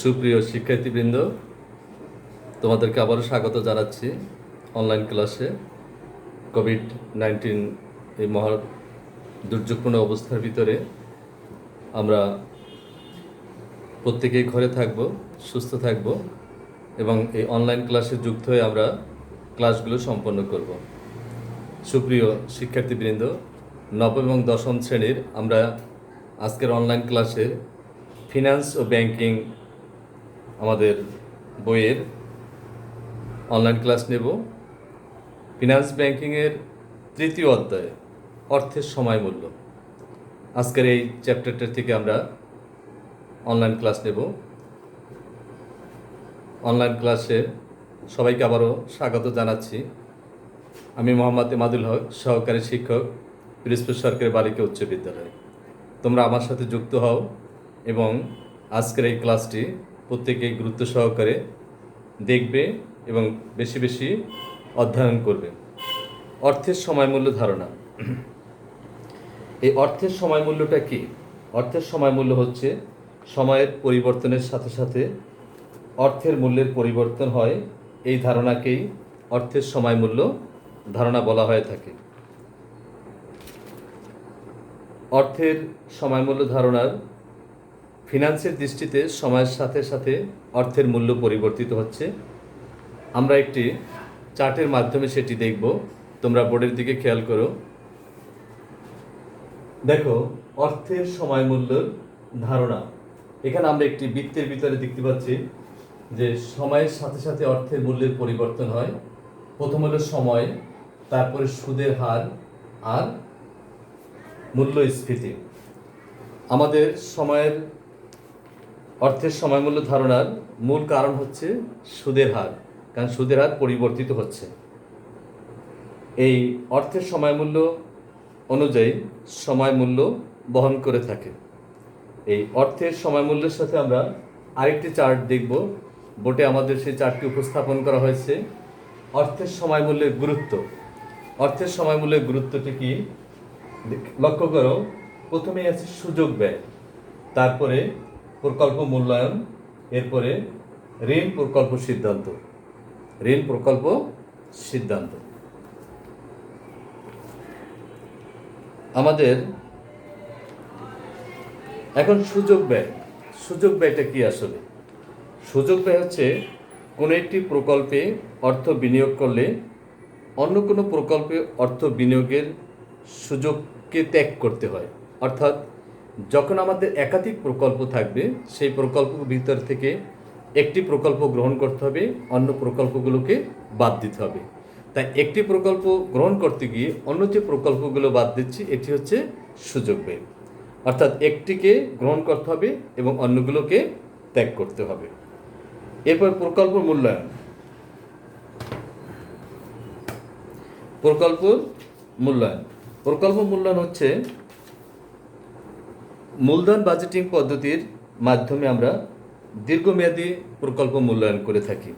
সুপ্রিয় শিক্ষার্থীবৃন্দ, তোমাদেরকে আবারও স্বাগত জানাচ্ছি অনলাইন ক্লাসে। কোভিড-19 এই মহা দুর্যোগপূর্ণ অবস্থার ভিতরে আমরা প্রত্যেকেই ঘরে থাকব, সুস্থ থাকব এবং এই অনলাইন ক্লাসে যুক্ত হয়ে আমরা ক্লাসগুলো সম্পন্ন করব। সুপ্রিয় শিক্ষার্থীবৃন্দ, নবম এবং দশম শ্রেণীর আমরা আজকের অনলাইন ক্লাসে ফিন্যান্স ও ব্যাংকিং আমাদের বইয়ের অনলাইন ক্লাস নেব। ফিন্যান্স ব্যাংকিংয়ের তৃতীয় অধ্যায় অর্থের সময় মূল্য। আজকের এই চ্যাপ্টারটা থেকে আমরা অনলাইন ক্লাস নেব। অনলাইন ক্লাসে সবাইকে আবারও স্বাগত জানাচ্ছি। আমি মোহাম্মদ ইমাদুল হক, সহকারী শিক্ষক, পিরোজপুর সরকারি বালিকা উচ্চ বিদ্যালয়। তোমরা আমার সাথে যুক্ত হও এবং আজকের এই ক্লাসটি প্রত্যেকেই গুরুত্ব সহকারে দেখবে এবং বেশি বেশি অধ্যয়ন করবে। অর্থের সময় মূল্য ধারণা। এই অর্থের সময় মূল্যটা কি? অর্থের সময় মূল্য হচ্ছে সময়ের পরিবর্তনের সাথে সাথে অর্থের মূল্যের পরিবর্তন হয়। এই ধারণাকেই অর্থের সময় মূল্য ধারণা বলা হয়ে থাকে। অর্থের সময় মূল্য ধারণার ফিনান্সের দৃষ্টিতে সময়ের সাথে সাথে অর্থের মূল্য পরিবর্তিত হচ্ছে। আমরা একটি চার্টের মাধ্যমে সেটি দেখব। তোমরা বোর্ডের দিকে খেয়াল করো। দেখো, অর্থের সময় মূল্যের ধারণা। এখানে আমরা একটি বৃত্তের ভিতরে দেখতে পাচ্ছি যে সময়ের সাথে সাথে অর্থের মূল্যের পরিবর্তন হয়। প্রথম হলো সময়, তারপরে সুদের হার আর মূল্যস্ফীতি। আমাদের সময়ের অর্থের সময় মূল্য ধারণার মূল কারণ হচ্ছে সুদের হার, কারণ সুদের হার পরিবর্তিত হচ্ছে। এই অর্থের সময় মূল্য অনুযায়ী সময় মূল্য বহন করে থাকে। এই অর্থের সময় মূল্যের সাথে আমরা আরেকটি চার্ট দেখব। বোর্ডে আমাদের সেই চার্টটি উপস্থাপন করা হয়েছে। অর্থের সময় মূল্যের গুরুত্ব। অর্থের সময় মূল্যের গুরুত্বটি কি লক্ষ্য করো। প্রথমেই আছে সুযোগ ব্যয়, তারপরে প্রকল্প মূল্যায়ন, এরপরে ঋণ প্রকল্প সিদ্ধান্ত। ঋণ প্রকল্প সিদ্ধান্ত। আমাদের এখন সুযোগ ব্যয়। সুযোগ ব্যয়টা কি আসলে? সুযোগ ব্যয় হচ্ছে কোনো একটি প্রকল্পে অর্থ বিনিয়োগ করলে অন্য কোনো প্রকল্পে অর্থ বিনিয়োগের সুযোগকে ত্যাগ করতে হয়। অর্থাৎ যখন আমাদের একাধিক প্রকল্প থাকবে, সেই প্রকল্পের ভিতর থেকে একটি প্রকল্প গ্রহণ করতে হবে, অন্য প্রকল্পগুলোকে বাদ দিতে হবে। তাই একটি প্রকল্প গ্রহণ করতে গিয়ে অন্য যে প্রকল্পগুলো বাদ দিচ্ছি, এটি হচ্ছে সুযোগ ব্যয়। অর্থাৎ একটিকে গ্রহণ করতে হবে এবং অন্যগুলোকে ত্যাগ করতে হবে। এরপর প্রকল্প মূল্যায়ন। প্রকল্প মূল্যায়ন। প্রকল্প মূল্যায়ন হচ্ছে মূলধন বাজেটিং পদ্ধতির মাধ্যমে আমরা দীর্ঘমেয়াদী প্রকল্প মূল্যায়ন করে থাকি।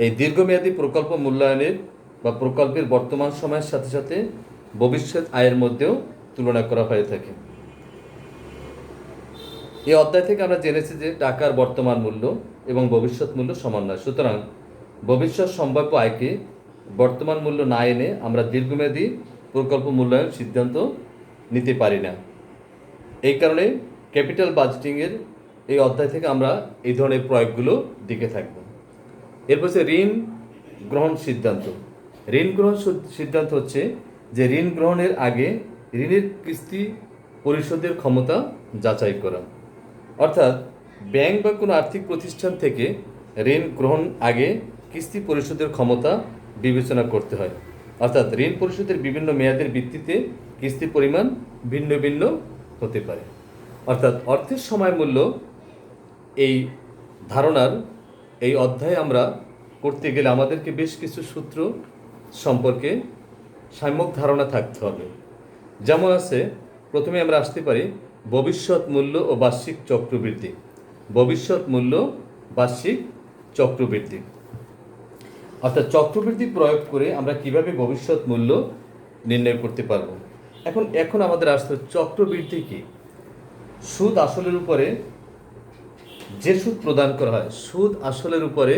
এই দীর্ঘমেয়াদী প্রকল্প মূল্যায়নের বা প্রকল্পের বর্তমান সময়ের সাথে সাথে ভবিষ্যৎ আয়ের মধ্যেও তুলনা করা হয়ে থাকে। এই অধ্যায় থেকে আমরা জেনেছি যে টাকার বর্তমান মূল্য এবং ভবিষ্যৎ মূল্য সমান নয়। সুতরাং ভবিষ্যৎ সম্ভাব্য আয়কে বর্তমান মূল্য না এনে আমরা দীর্ঘমেয়াদী প্রকল্প মূল্যায়ন সিদ্ধান্ত নিতে পারি না। এই কারণে ক্যাপিটাল বাজেটিংয়ের এই অধ্যায় থেকে আমরা এই ধরনের প্রয়োগগুলো দেখে থাকব। এরপর হচ্ছে ঋণ গ্রহণ সিদ্ধান্ত। ঋণ গ্রহণ সিদ্ধান্ত হচ্ছে যে ঋণ গ্রহণের আগে ঋণের কিস্তি পরিশোধের ক্ষমতা যাচাই করা। অর্থাৎ ব্যাংক বা কোনো আর্থিক প্রতিষ্ঠান থেকে ঋণ গ্রহণ আগে কিস্তি পরিশোধের ক্ষমতা বিবেচনা করতে হয়। অর্থাৎ ঋণ পরিশোধের বিভিন্ন মেয়াদের ভিত্তিতে কিস্তির পরিমাণ ভিন্ন ভিন্ন হতে পারে। অর্থাৎ অর্থের সময় মূল্য এই ধারণার এই অধ্যায়ে আমরা করতে গেলে আমাদেরকে বেশ কিছু সূত্র সম্পর্কে সম্যক ধারণা থাকতে হবে। যেমন আছে, প্রথমে আমরা আসতে পারি ভবিষ্যৎ মূল্য ও বার্ষিক চক্রবৃদ্ধি। ভবিষ্যৎ মূল্য, বার্ষিক চক্রবৃদ্ধি। অর্থাৎ চক্রবৃদ্ধি প্রয়োগ করে আমরা কিভাবে ভবিষ্যৎ মূল্য নির্ণয় করতে পারব। এখন আমাদের আসতে চক্রবৃদ্ধি কি? সুদ আসলের উপরে যে সুদ প্রদান করা হয়, সুদ আসলের উপরে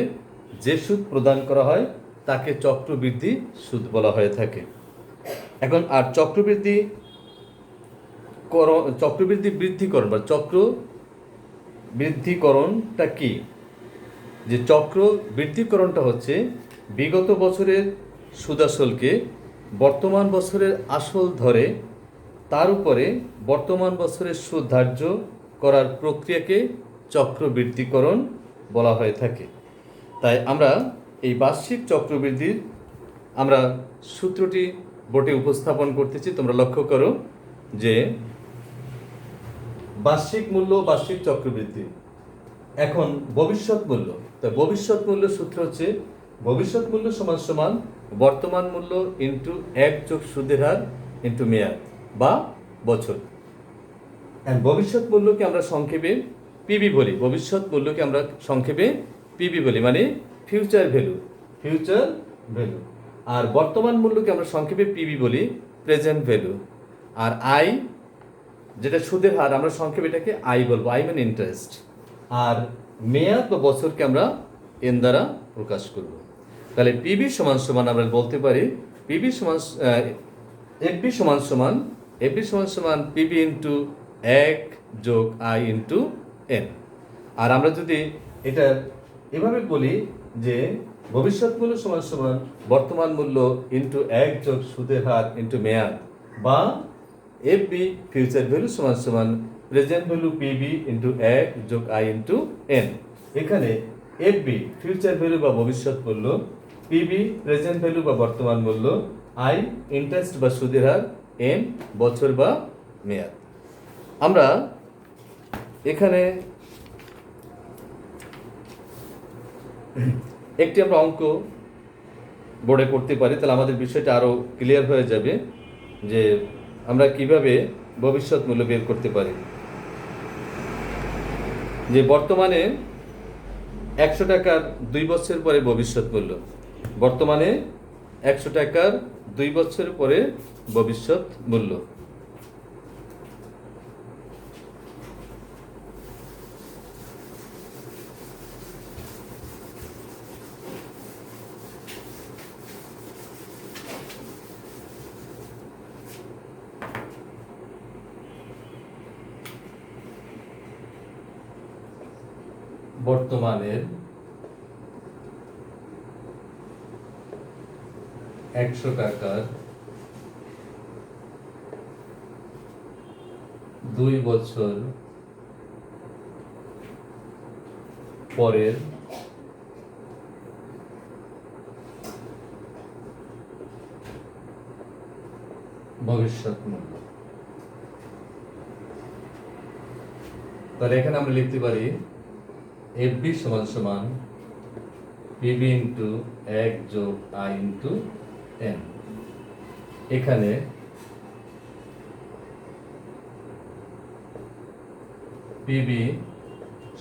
যে সুদ প্রদান করা হয় তাকে চক্রবৃদ্ধি সুদ বলা হয়ে থাকে। এখন আর চক্রবৃদ্ধি বৃদ্ধিকরণ বা চক্র বৃদ্ধিকরণটা কি? যে চক্র বৃদ্ধিকরণটা হচ্ছে বিগত বছরের সুদাসলকে বর্তমান বছরের আসল ধরে তার উপরে বর্তমান বছরের সুদ ধার্য করার প্রক্রিয়াকে চক্রবৃদ্ধিকরণ বলা হয়ে থাকে। তাই আমরা এই বার্ষিক চক্রবৃদ্ধির আমরা সূত্রটি বোর্ডে উপস্থাপন করতেছি। তোমরা লক্ষ্য করো যে বার্ষিক মূল্য, বার্ষিক চক্রবৃদ্ধি। এখন ভবিষ্যৎ মূল্য, তা ভবিষ্যৎ মূল্য সূত্র হচ্ছে ভবিষ্যৎ মূল্য সমান সমান বর্তমান মূল্য ইন্টু 1 যোগ সুদের হার ইন্টু মেয়াদ বা বছর। ভবিষ্যৎ মূল্যকে আমরা সংক্ষেপে পিবি বলি। ভবিষ্যৎ মূল্যকে আমরা সংক্ষেপে পিবি বলি, মানে ফিউচার ভ্যালু। আর বর্তমান মূল্যকে আমরা সংক্ষেপে পিবি বলি, প্রেজেন্ট ভ্যালু। আর আই, যেটা সুদের হার, আমরা সংক্ষেপে এটাকে আই বলবো, আই মানে ইন্টারেস্ট। আর মেয়াদ বা বছরকে আমরা এন দ্বারা প্রকাশ করব। তাহলে পিবি সমান সমান আমরা বলতে পারি পিবি সমান এফবি সমান সমান পিবি ইন্টু 1 যোগ আই ইন্টু এন। আর আমরা যদি এটা এভাবে বলি যে ভবিষ্যৎ মূল্য সমান সমান বর্তমান মূল্য ইন্টু 1 যোগ সুদের হার ইন্টু মেয়াদ, বা এফবি ফিউচার ভ্যালু সমান সমান প্রেজেন্ট ভ্যালু পিবি ইন্টু 1 যোগ আই ইন্টু এন। এখানে এফবি ফিউচার ভ্যালু বা ভবিষ্যৎ মূল্য, পিবি প্রেজেন্ট ভ্যালু বা বর্তমান মূল্য, আই ইন্টারেস্ট বা সুদের হার, এন বছর বা মেয়াদ। আমরা এখানে একটি আমরা অঙ্ক বোর্ডে করতে পারি, তাহলে আমাদের বিষয়টা আরও ক্লিয়ার হয়ে যাবে যে আমরা কিভাবে ভবিষ্যৎ মূল্য বের করতে পারি। যে বর্তমানে 100 টাকার 2 বছর পরে ভবিষ্যৎ মূল্য, বর্তমানে 100 টাকার 2 বছর পরে ভবিষ্যৎ মূল্য। বর্তমানের 100 টাকার 2 বছর পরের ভবিষ্যৎ মূল্য। তাহলে এখানে আমরা লিখতে পারি এফবি সমান সমান পিবি ইন্টু 1 যোগ আই ইন্টু এন। এখানে পিবি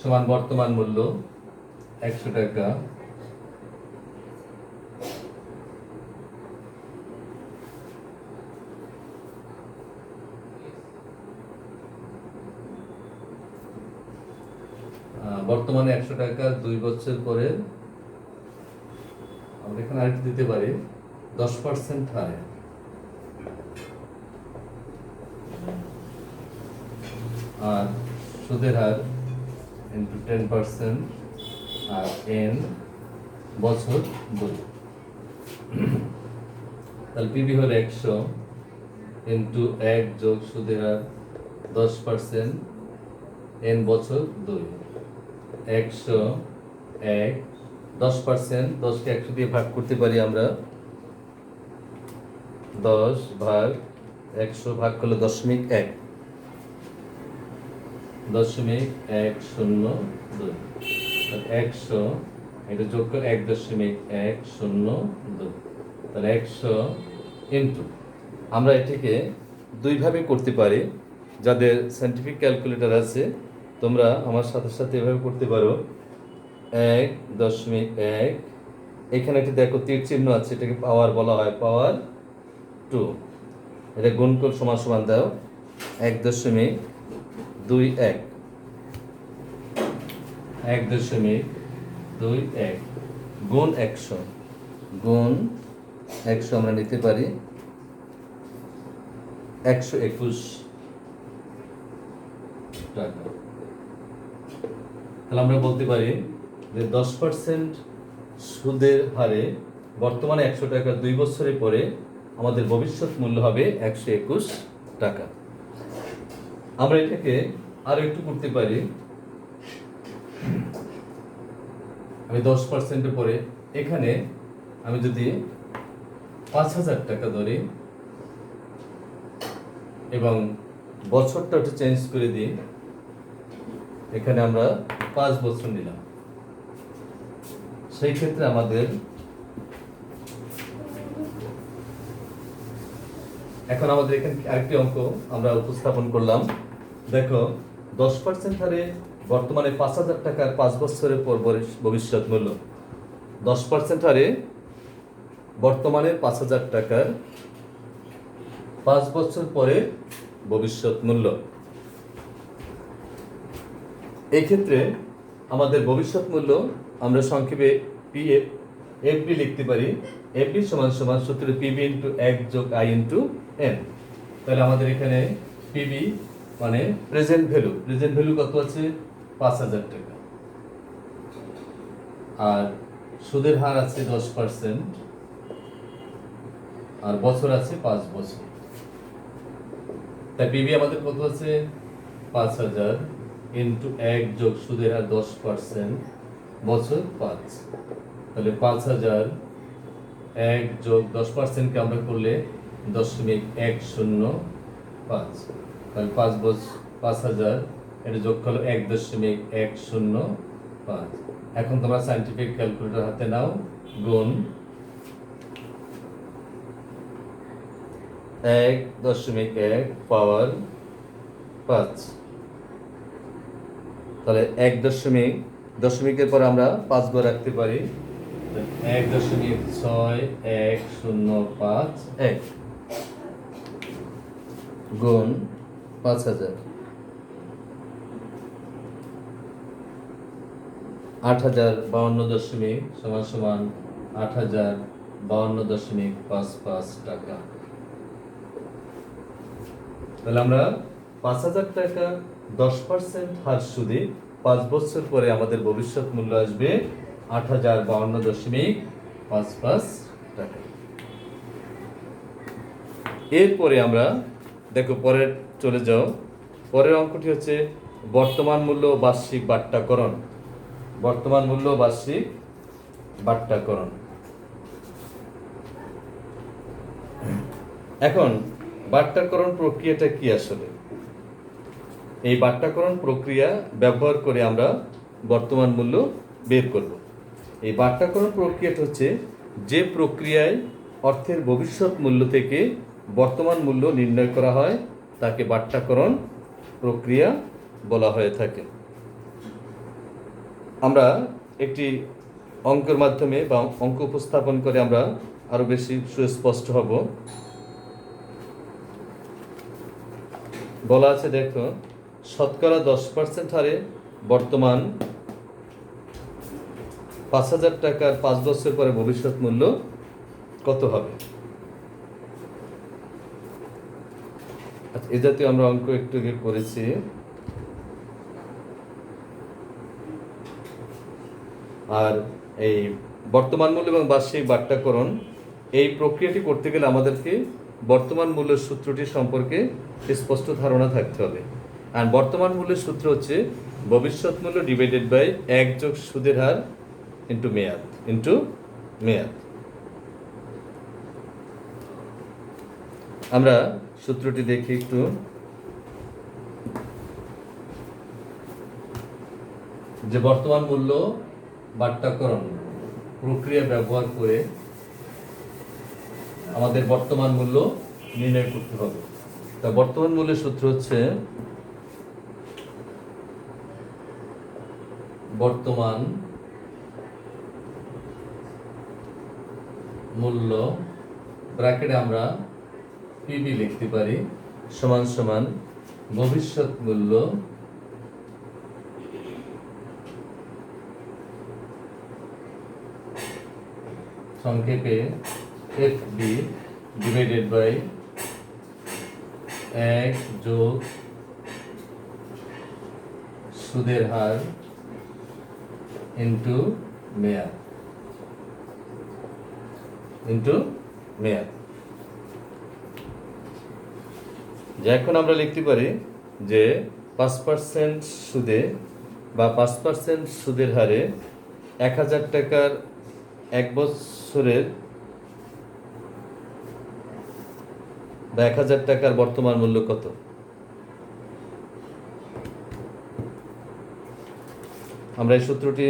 সমান বর্তমান মূল্য 100 টাকা, বর্তমানে 100 টাকা 2 বছর পরে আমরা এখানে আরেকটু দিতে পারি 10% হারে, আর সুদের হার ইন্টু 10%, আর এন বছর 2। তাহলে পিবি হলো 100 ইন্টু 1 যোগ সুদের হার 10%, এন বছর 2। 100 1 10%, 10কে 100 দিয়ে ভাগ করতে পারি আমরা, 10 ভাগ 100 ভাগ করলে 0.1, 0.102। 100 এটা যোগ করে 1.102। তাহলে 100 ইন্টু, আমরা এটিকে দুইভাবে করতে পারি। যাদের সায়েন্টিফিক ক্যালকুলেটর আছে তোমরা আমার সাথে সাথে এভাবে করতে পারো। 1.1, এখানে একটি দেখো তীর চিহ্ন আছে, এটাকে পাওয়ার বলা হয়, পাওয়ার 2। এটা গুণ করে সমান সমান দাও 1.21। 1.21 গুণ 100 গুণ 100 আমরা নিতে পারি 121 টাকা। তাহলে আমরা বলতে পারি যে 10% সুদের হারে বর্তমানে 100 টাকা 2 বছরের পরে আমাদের ভবিষ্যৎ মূল্য হবে 121 টাকা। আমরা এটাকে আরো একটু করতে পারি। আমি 10% পরে এখানে আমি যদি 5,000 টাকা ধরি এবং বছরটা একটু চেঞ্জ করে দিই, এখানে আমরা 5 বছর নিলাম, সেই ক্ষেত্রে আমাদের এখন আমাদের এখানে আরেকটি অঙ্ক আমরা উপস্থাপন করলাম। দেখো 10% হারে বর্তমানে 5,000 টাকার 5 বছরের পর ভবিষ্যৎ মূল্য। 10% হারে বর্তমানে 5,000 টাকার 5 বছর পরে ভবিষ্যৎ মূল্য। এই ক্ষেত্রে আমাদের ভবিষ্যৎ মূল্য আমরা সংক্ষেপে এফবি লিখতে পারি। এফবি সমান সমান সূত্র পিবি ইন্টু 1 যোগ আই ইন্টু এন। তাহলে আমাদের এখানে পিবি মানে প্রেজেন্ট ভ্যালু কত আছে? 5,000 টাকা, আর সুদের হার আছে 10%, আর বছর আছে 5 বছর। তাই পিবি আমাদের কত আছে? 5,000 ইন্টু 1 যোগ সুদের হার 10%, বছর 5। তাহলে 5,000 1 যোগ 10% কে আমরা করলে 0.105। তাহলে 5,000 এটা যোগ করলে 1.105। এখন তোমরা সায়েন্টিফিক ক্যালকুলেটর হাতে নাও, গুণ 1.1 পাওয়ার 5। তাহলে 1 দশমিকের পর আমরা 5 ঘর রাখতে পারি। 1.6105 গুণ 5,000, 8,052 সমান সমান 8,052.55 টাকা। তাহলে আমরা 5,000 টাকা 10% হার সুদে 5 বছর পরে আমাদের ভবিষ্যৎ মূল্য আসবে 8,052.55 টাকা। এরপরে আমরা দেখো পরের চলে যাও, পরের অঙ্কটি হচ্ছে বর্তমান মূল্য বার্ষিক বাট্টাকরণ। বর্তমান মূল্য বার্ষিক বাট্টাকরণ। এখন বাট্টাকরণ প্রক্রিয়াটা কি আসলে? এই বাট্টাকরণ প্রক্রিয়া ব্যবহার করে আমরা বর্তমান মূল্য বের করব। এই বাট্টাকরণ প্রক্রিয়াটা হচ্ছে যে প্রক্রিয়ায় অর্থের ভবিষ্যৎ মূল্য থেকে বর্তমান মূল্য নির্ণয় করা হয় তাকে বাট্টাকরণ প্রক্রিয়া বলা হয়ে থাকে। আমরা একটি অঙ্কের মাধ্যমে বা অঙ্ক উপস্থাপন করে আমরা আরো বেশি সুস্পষ্ট হব। বলা আছে দেখো, শতকরা 10% হারে বর্তমান 5,000 টাকার 5 বছর পরে ভবিষ্যৎ মূল্য কত হবে? আচ্ছা, এ জাতীয় আমরা অঙ্ক একটু আগে করেছি। আর এই বর্তমান মূল্য এবং বার্ষিক বাট্টাকরণ এই প্রক্রিয়াটি করতে গেলে আমাদেরকে বর্তমান মূল্যের সূত্রটি সম্পর্কে স্পষ্ট ধারণা থাকতে হবে। আর বর্তমান মূল্যের সূত্র হচ্ছে ভবিষ্যৎ মূল্য ডিভাইডেড বাই 1 যোগ সুদের হার ইন্টু মেয়াদ। আমরা সূত্রটি দেখি একটু। যে বর্তমান মূল্য বাট্টাকরণ প্রক্রিয়া ব্যবহার করে আমাদের বর্তমান মূল্য নির্ণয় করতে হবে। তা বর্তমান মূল্যের সূত্র হচ্ছে বর্তমান মূল্য ব্র্যাকেটে আমরা পিবি লিখতে পারি সমান সমান ভবিষ্যৎ মূল্য সংক্ষেপে এফবি ডিভাইডেড বাই 1 যোগ সুদের হার ইন্টু মেয়াদ যে এখন আমরা লিখতে পারি যে 5% সুদে বা 5% সুদের হারে 1000 টাকার 1 বছরের বা 1000 টাকার বর্তমান মূল্য কত? আমরা এই সূত্রটি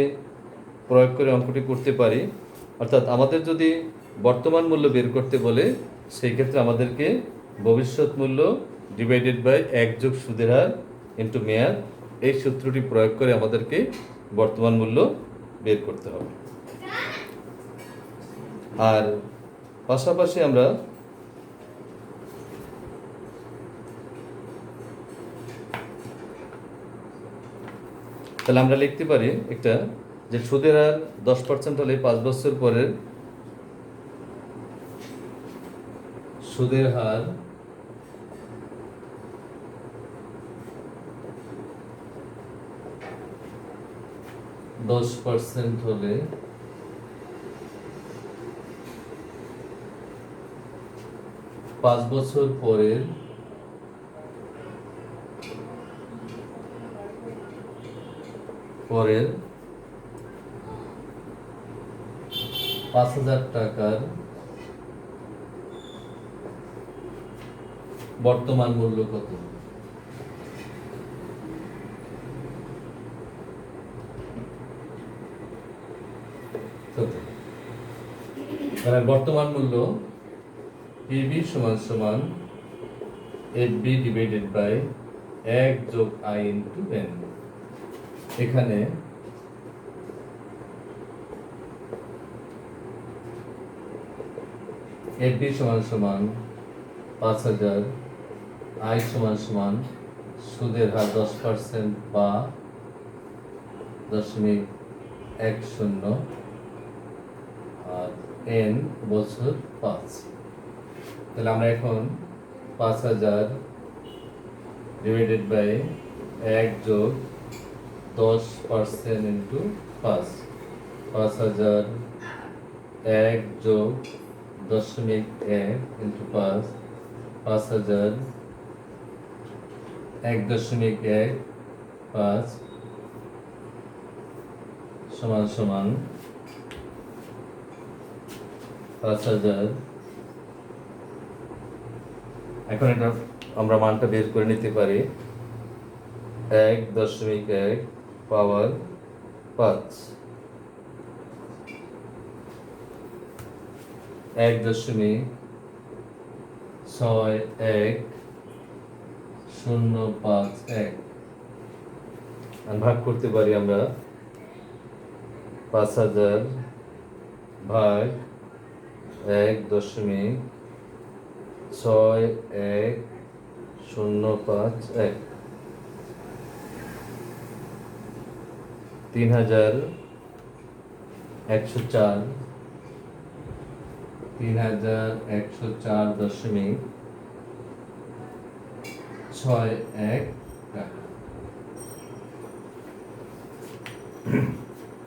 প্রয়োগ করে অঙ্কটি করতে পারি। অর্থাৎ আমাদের যদি বর্তমান মূল্য বের করতে বলে সেই ক্ষেত্রে আমাদেরকে ভবিষ্যৎ মূল্য ডিভাইডেড বাই 1 যোগ সুদের হার ইন্টু মেয়াদ, এই সূত্রটি প্রয়োগ করে আমাদেরকে বর্তমান মূল্য বের করতে হবে। আর পাশাপাশি আমরা তাহলে আমরা লিখতে পারি একটা যে সুদের হার 10% হলে 5 বছর পরের সুদের হার 10% হলে 5 বছর পরের পরের 5000 টাকার বর্তমান মূল্য কত? বর্তমান মূল্য পিবি সমান সমান এফবি ডিভাইডেড বাই 1 যোগ আই ইন্টু এন। এখানে এফবি সমান সমান 5000, আই সমান সমান সুদের হার 10% বা 0.10 আর এন বছর 5। তাহলে আমরা এখন 5000 ডিভাইডেড বাই 1 যোগ 10% ইন্টু 5, 5000 1 যোগ 0.1 ইন্টু 5, 5000 1.15 সমান সমান 5000। এখন এটা আমরা মানটা বের করে নিতে পারি 1.1 পাওয়ার 5, 1.6105 ভাগ করতে পারি আমরা 5000 ভাগ 1.6105, 3104 3104.61 টাকা।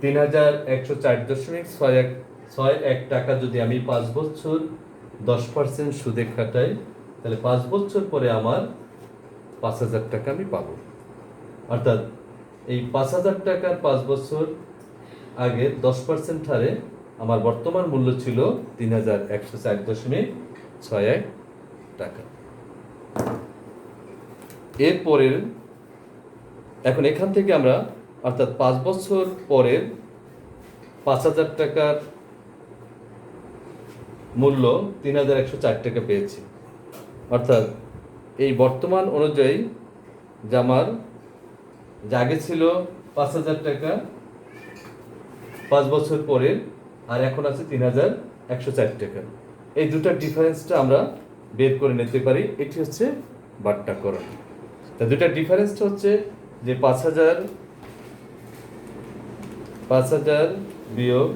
3104.61 টাকা যদি আমি 5 বছর 10% সুদে খাটাই তাহলে 5 বছর পরে আমার 5000 টাকা আমি পাবো। অর্থাৎ এই 5000 টাকার 5 বছর আগে 10% হারে আমার বর্তমান মূল্য ছিল 3104.61 টাকা। এরপরের এখন এখান থেকে আমরা অর্থাৎ 5 বছর পরের 5000 টাকার মূল্য 3104 টাকা পেয়েছি। অর্থাৎ এই বর্তমান অনুযায়ী যে আমার আগে ছিল 5000 টাকা 5 বছর পরের, আর এখন আছে 3104 টাকা। এই দুটার ডিফারেন্সটা আমরা বের করে নিতে পারি। এটি হচ্ছে বাট্টাকরণ। তা দুটার ডিফারেন্সটা হচ্ছে যে 5000 বিয়োগ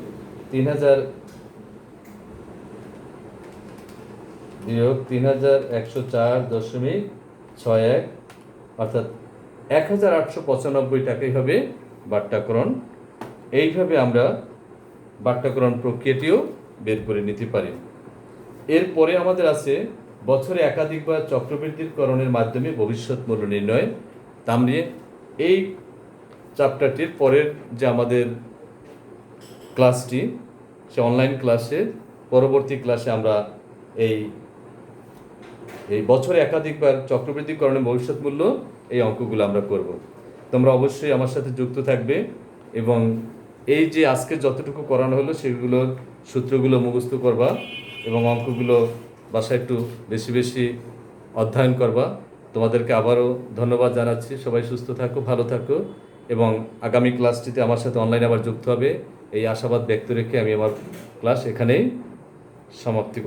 বিয়োগ 3104.61, অর্থাৎ 1895 টাকাই হবে বাট্টাকরণ। এইভাবে আমরা বাট্টাকরণ প্রক্রিয়াটিও বের করে নিতে পারি। এরপরে আমাদের আছে বছরে একাধিকবার চক্রবৃদ্ধির করণের মাধ্যমে ভবিষ্যৎ মূল্য নির্ণয়। তা নিয়ে এই চ্যাপ্টারটির পরের যে আমাদের ক্লাসটি, সে অনলাইন ক্লাসে পরবর্তী ক্লাসে আমরা এই বছরে একাধিকবার চক্রবৃদ্ধিকরণের ভবিষ্যৎ মূল্য এই অঙ্কগুলো আমরা করব। তোমরা অবশ্যই আমার সাথে যুক্ত থাকবে এবং এই যে আজকে যতটুকু করানো হলো সেগুলোর সূত্রগুলো মুখস্থ করবা এবং অঙ্কগুলো বাসায় একটু বেশি বেশি অধ্যয়ন করবা। তোমাদেরকে আবারও ধন্যবাদ জানাচ্ছি। সবাই সুস্থ থাকো, ভালো থাকো এবং আগামী ক্লাসটিতে আমার সাথে অনলাইনে আবার যুক্ত হবে এই আশাবাদ ব্যক্ত রেখে আমি আমার ক্লাস এখানেই সমাপ্তি করছি।